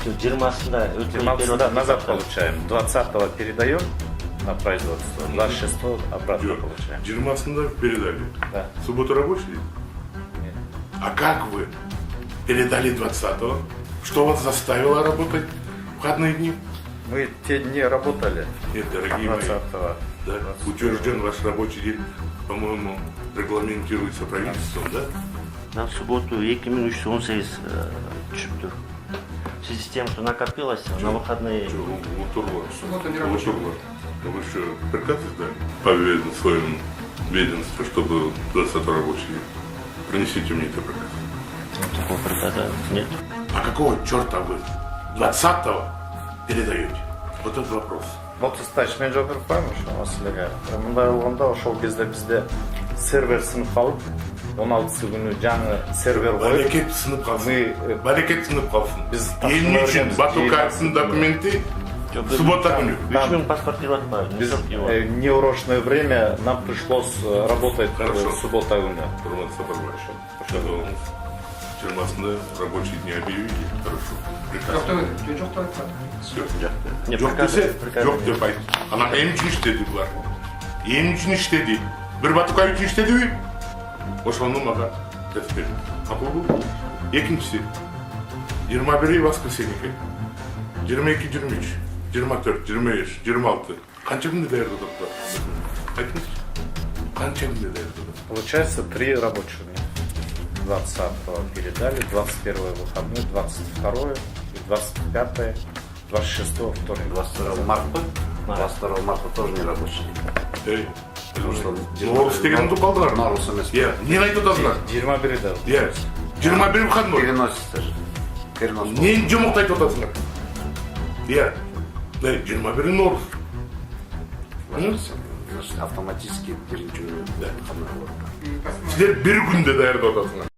20-сында назад получаем, 20-го передаем на производство, 26-го обратно получаем. 20-сында передали. Да. Суббота рабочий? Нет. А как вы передали 20-го? Что вас заставило работать в выходные дни? Мы те дни работали, Нет, дорогие мои, 20-го. да, утвержден ваш рабочий день, по-моему, регламентируется правительством, да? На субботу 2318 түшүптүр. В связи с тем, что накопилось, на выходные... Суббота не рабочий. Вы что, приказ издали? По своему ведомству, чтобы 20-го рабочий день. Принесите мне этот приказ. Такого приказа нет. А какого черта вы 20-го передаете? Вот этот вопрос. Мотостач мен жогору коюмун ошол маселеге. Мындай болгондо ошол кезде бизде сервер сынып калып, 16 күнү жаңы сервер коюп, Барекет сынып калсын. Барекет сынып калсын. Біз Эмне үчүн Бату картынын документи суббота күнү? 3000 паспорт келип атпайбы? без неурочное время нам пришлось работать Хорошо. суббота күнү. Курман Сапарбаевич, пожалуйста. 20-сында рабочий день объявили. Хорошо. Прекрасно. Все. Не, Жоқ приказ- десе, приказ жоқ нет. деп айт. Ана эми үчүн иштеди булар. Эми үчүн иштеди. Бир Батукай үчүн иштедиби? Ошону мага жазып берди. Капылбы? Экинчиси. 21 воскресенье экен. 22, 23, 24, 25, 26. Канча күндө даярдадык? Айтыңызчы. Канча күндө даярдадык? Получается 3 рабочих дня. 20-го передали, 21-й выходной, 22-й, 25-й, 26-го вторник. 22 марта. 22 марта тоже не рабочий день. Эй, Потому что Наурыз деген ұмытып қалдыңар. Наурыз емес. Иә, нені айтып отырсыңар? 21-ді. Иә, 21 выходной. Переносится же. Перенос. Нені жұмықты айтып отырсыңар? Иә, 21 Наурыз. Значит, автоматически перенчу выходной год. Сіздер бір күнде даярдап отырсыңар.